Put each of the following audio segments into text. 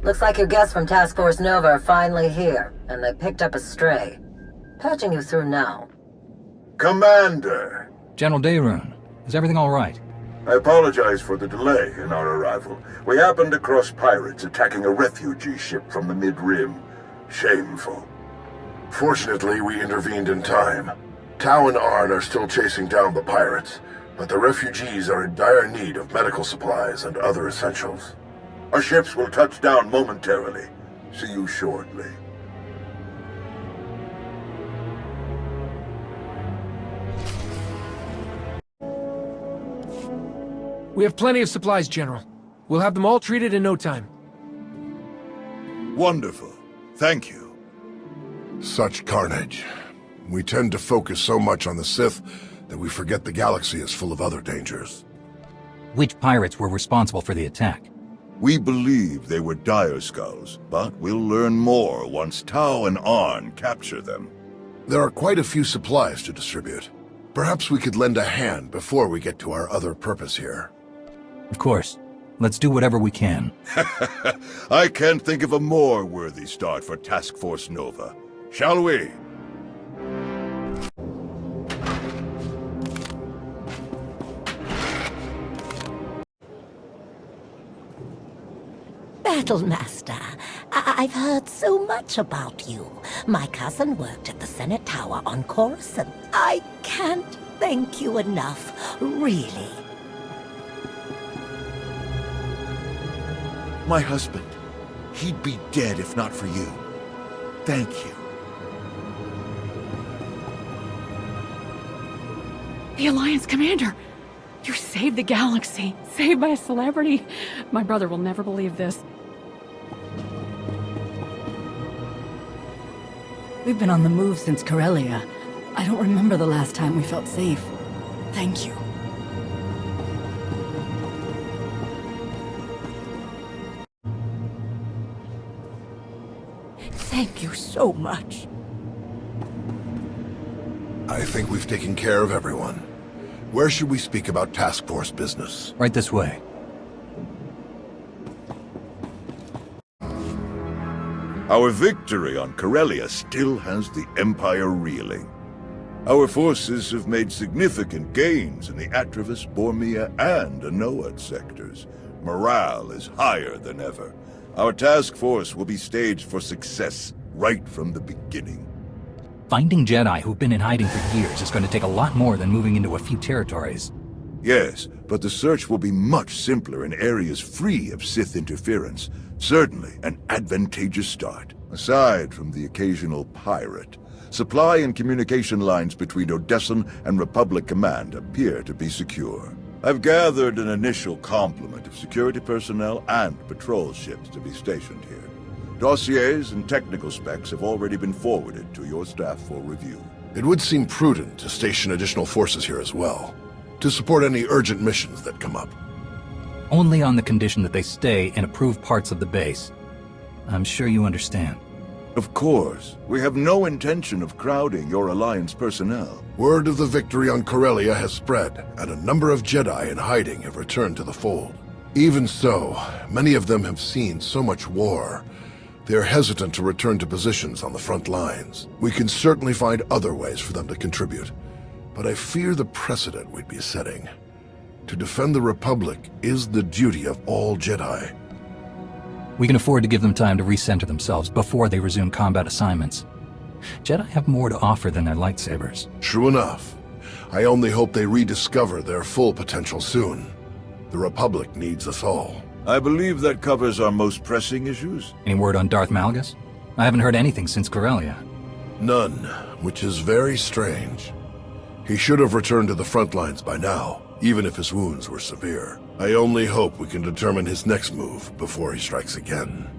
Looks like your guests from Task Force Nova are finally here, and they picked up a stray. Patching you through now. Commander! General Daerun, is everything all right? I apologize for the delay in our arrival. We happened across pirates attacking a refugee ship from the Mid-Rim. Shameful. Fortunately, we intervened in time. Tau and Arn are still chasing down the pirates, but the refugees are in dire need of medical supplies and other essentials. Our ships will touch down momentarily. See you shortly. We have plenty of supplies, General. We'll have them all treated in no time. Wonderful. Thank you. Such carnage. We tend to focus so much on the Sith that we forget the galaxy is full of other dangers. Which pirates were responsible for the attack? We believe they were dire skulls, but we'll learn more once Tau and Arn capture them. There are quite a few supplies to distribute. Perhaps we could lend a hand before we get to our other purpose here. Of course. Let's do whatever we can. I can't think of a more worthy start for Task Force Nova. Shall we? Battlemaster, I've heard so much about you. My cousin worked at the Senate Tower on Coruscant. I can't thank you enough, really. My husband. He'd be dead if not for you. Thank you. The Alliance Commander! You saved the galaxy, saved by a celebrity. My brother will never believe this. We've been on the move since Corellia. I don't remember the last time we felt safe. Thank you. Thank you so much. I think we've taken care of everyone. Where should we speak about task force business? Right this way. Our victory on Corellia still has the Empire reeling. Our forces have made significant gains in the Atravis, Bormia, and Anoat sectors. Morale is higher than ever. Our task force will be staged for success right from the beginning. Finding Jedi who've been in hiding for years is going to take a lot more than moving into a few territories. Yes, but the search will be much simpler in areas free of Sith interference. Certainly an advantageous start. Aside from the occasional pirate, supply and communication lines between Odessen and Republic Command appear to be secure. I've gathered an initial complement of security personnel and patrol ships to be stationed here. Dossiers and technical specs have already been forwarded to your staff for review. It would seem prudent to station additional forces here as well, to support any urgent missions that come up. Only on the condition that they stay in approved parts of the base. I'm sure you understand. Of course. We have no intention of crowding your Alliance personnel. Word of the victory on Corellia has spread, and a number of Jedi in hiding have returned to the fold. Even so, many of them have seen so much war. They're hesitant to return to positions on the front lines. We can certainly find other ways for them to contribute, but I fear the precedent we'd be setting. To defend the Republic is the duty of all Jedi. We can afford to give them time to recenter themselves before they resume combat assignments. Jedi have more to offer than their lightsabers. True enough. I only hope they rediscover their full potential soon. The Republic needs us all. I believe that covers our most pressing issues. Any word on Darth Malgus? I haven't heard anything since Corellia. None, which is very strange. He should have returned to the front lines by now, even if his wounds were severe. I only hope we can determine his next move before he strikes again.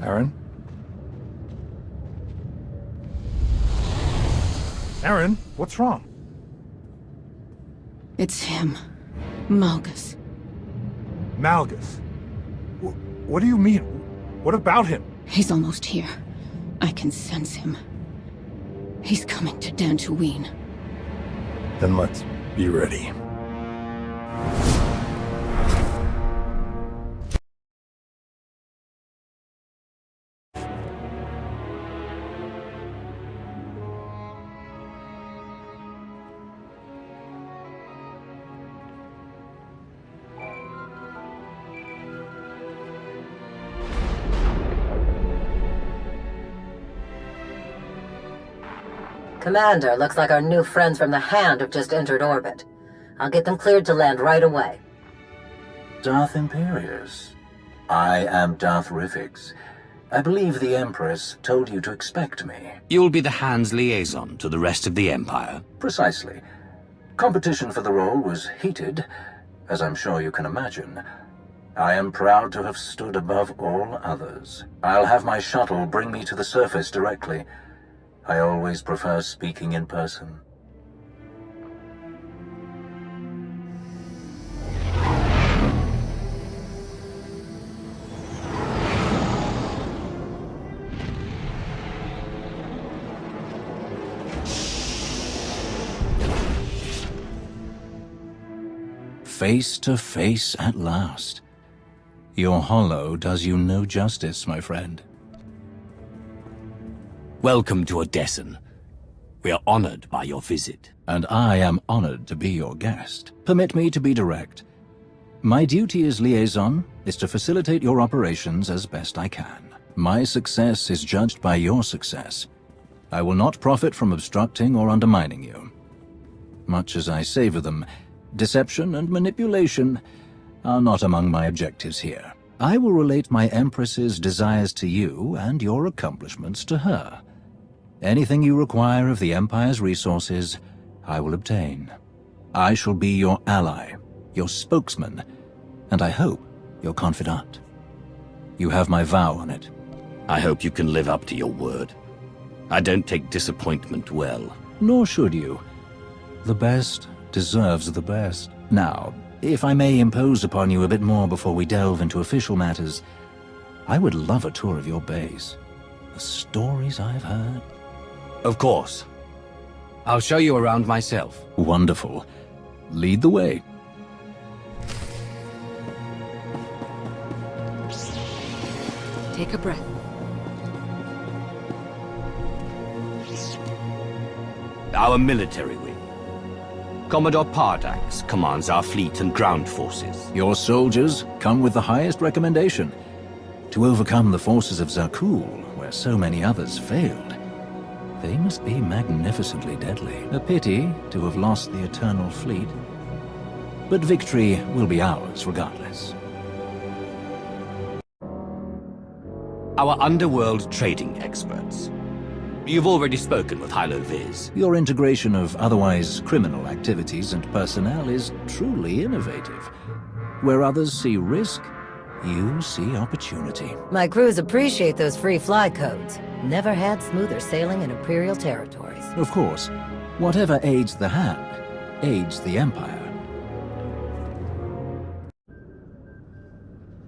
Aaron? Aaron, what's wrong? It's him. Malgus. Malgus? What do you mean? What about him? He's almost here. I can sense him. He's coming to Dantooine. Then let's be ready. Commander, looks like our new friends from the Hand have just entered orbit. I'll get them cleared to land right away. Darth Imperius. I am Darth Rivix. I believe the Empress told you to expect me. You'll be the Hand's liaison to the rest of the Empire. Precisely. Competition for the role was heated, as I'm sure you can imagine. I am proud to have stood above all others. I'll have my shuttle bring me to the surface directly. I always prefer speaking in person. Face to face at last. Your holo does you no justice, my friend. Welcome to Odessen. We are honored by your visit. And I am honored to be your guest. Permit me to be direct. My duty as liaison is to facilitate your operations as best I can. My success is judged by your success. I will not profit from obstructing or undermining you. Much as I savor them, deception and manipulation are not among my objectives here. I will relate my Empress's desires to you and your accomplishments to her. Anything you require of the Empire's resources, I will obtain. I shall be your ally, your spokesman, and I hope your confidant. You have my vow on it. I hope you can live up to your word. I don't take disappointment well. Nor should you. The best deserves the best. Now, if I may impose upon you a bit more before we delve into official matters, I would love a tour of your base. The stories I've heard. Of course. I'll show you around myself. Wonderful. Lead the way. Take a breath. Our military wing. Commodore Pardax commands our fleet and ground forces. Your soldiers come with the highest recommendation. To overcome the forces of Zakul, where so many others failed, they must be magnificently deadly. A pity to have lost the Eternal Fleet. But victory will be ours regardless. Our underworld trading experts. You've already spoken with Hylo Viz. Your integration of otherwise criminal activities and personnel is truly innovative. Where others see risk, you see opportunity. My crews appreciate those free fly codes. Never had smoother sailing in Imperial territories. Of course, whatever aids the Hand, aids the Empire.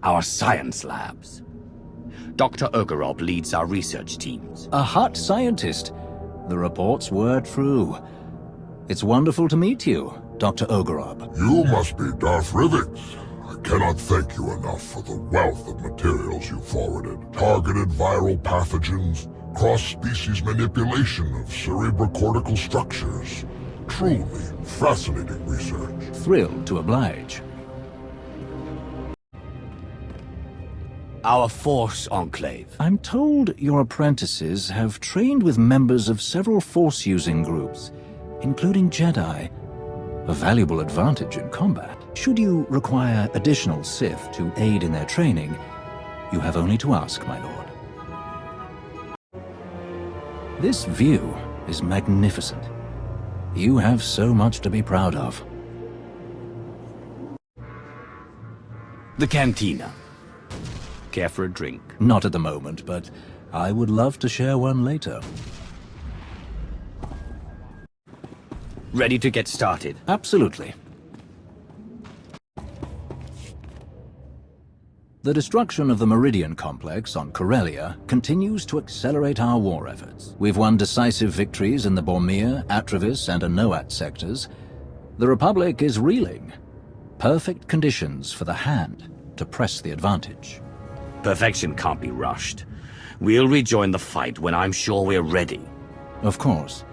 Our science labs. Dr. Ogorob leads our research teams. A hot scientist. The reports were true. It's wonderful to meet you, Dr. Ogorob. You must be Darth Rivix. I cannot thank you enough for the wealth of materials you forwarded. Targeted viral pathogens, cross-species manipulation of cerebrocortical structures. Truly fascinating research. Thrilled to oblige. Our Force Enclave. I'm told your apprentices have trained with members of several Force-using groups, including Jedi. A valuable advantage in combat. Should you require additional Sith to aid in their training, you have only to ask, my lord. This view is magnificent. You have so much to be proud of. The Cantina. care for a drink? Not at the moment, but I would love to share one later. Ready to get started? Absolutely. The destruction of the Meridian Complex on Corellia continues to accelerate our war efforts. We've won decisive victories in the Bormir, Atravis, and Anoat sectors. The Republic is reeling. Perfect conditions for the Hand to press the advantage. Perfection can't be rushed. We'll rejoin the fight when I'm sure we're ready. Of course.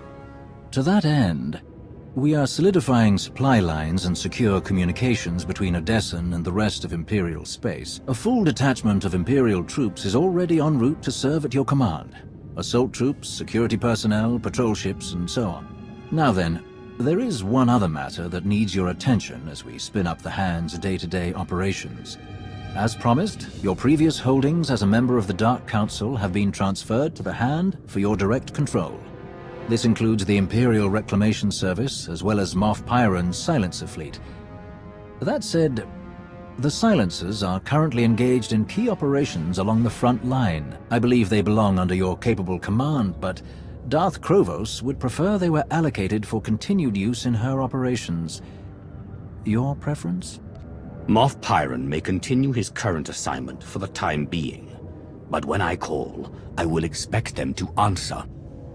To that end, we are solidifying supply lines and secure communications between Odessen and the rest of Imperial space. A full detachment of Imperial troops is already en route to serve at your command. Assault troops, security personnel, patrol ships, and so on. Now then, there is one other matter that needs your attention as we spin up the Hand's day-to-day operations. As promised, your previous holdings as a member of the Dark Council have been transferred to the Hand for your direct control. This includes the Imperial Reclamation Service, as well as Moff Pyron's silencer fleet. That said, the silencers are currently engaged in key operations along the front line. I believe they belong under your capable command, but Darth Krovos would prefer they were allocated for continued use in her operations. Your preference? Moff Pyron may continue his current assignment for the time being, but when I call, I will expect them to answer.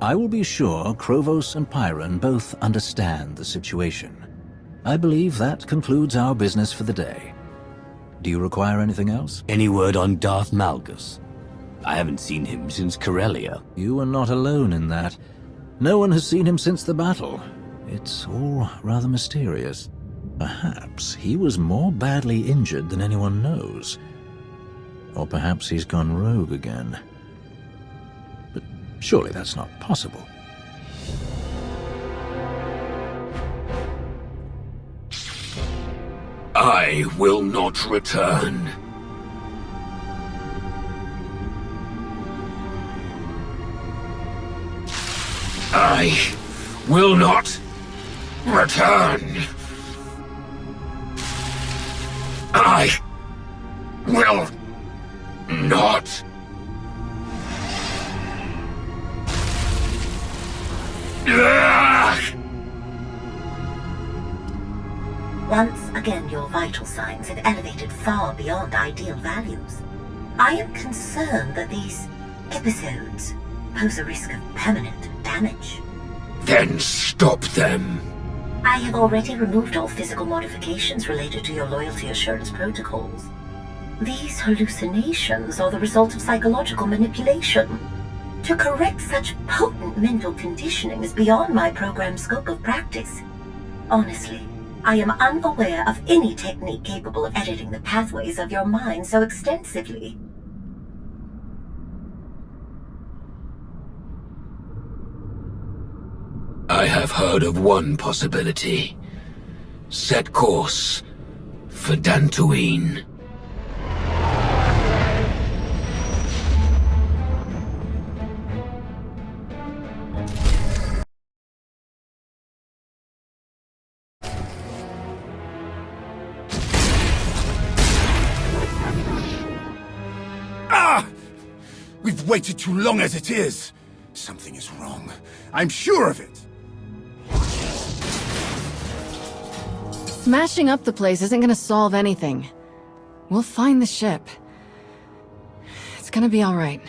I will be sure Krovos and Pyron both understand the situation. I believe that concludes our business for the day. Do you require anything else? Any word on Darth Malgus? I haven't seen him since Corellia. You are not alone in that. No one has seen him since the battle. It's all rather mysterious. Perhaps he was more badly injured than anyone knows. Or perhaps he's gone rogue again. But surely that's not possible. I will not return. I will not return. I will not. Once again, your vital signs have elevated far beyond ideal values. I am concerned that these episodes pose a risk of permanent damage. Then stop them. I have already removed all physical modifications related to your loyalty assurance protocols. These hallucinations are the result of psychological manipulation. To correct such potent mental conditioning is beyond my program's scope of practice. Honestly, I am unaware of any technique capable of editing the pathways of your mind so extensively. I have heard of one possibility. Set course for Dantooine. We've waited too long as it is. Something is wrong. I'm sure of it. Smashing up the place isn't gonna solve anything. We'll find the ship. It's gonna be all right.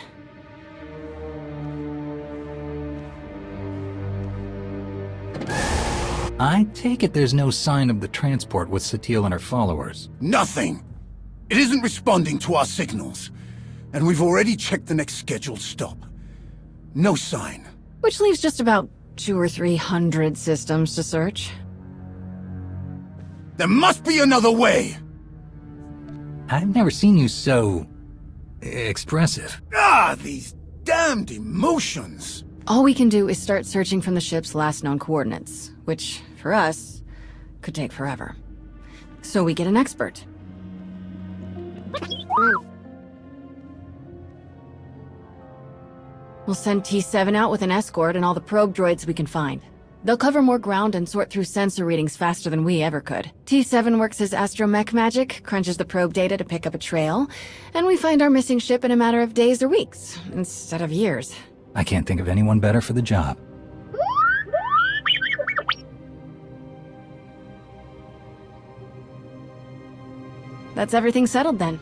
I take it there's no sign of the transport with Satele and her followers. Nothing. It isn't responding to our signals. And we've already checked the next scheduled stop. No sign. Which leaves just about 200 or 300 systems to search. There must be another way! I've never seen you so... expressive. These damned emotions! All we can do is start searching from the ship's last known coordinates, which, for us, could take forever. So we get an expert. We'll send T7 out with an escort and all the probe droids we can find. They'll cover more ground and sort through sensor readings faster than we ever could. T7 works his astromech magic, crunches the probe data to pick up a trail, and we find our missing ship in a matter of days or weeks, instead of years. I can't think of anyone better for the job. That's everything settled then.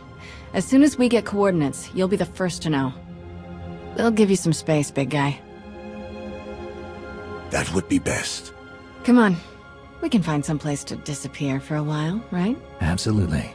As soon as we get coordinates, you'll be the first to know. They'll give you some space, big guy. That would be best. Come on. We can find some place to disappear for a while, right? Absolutely.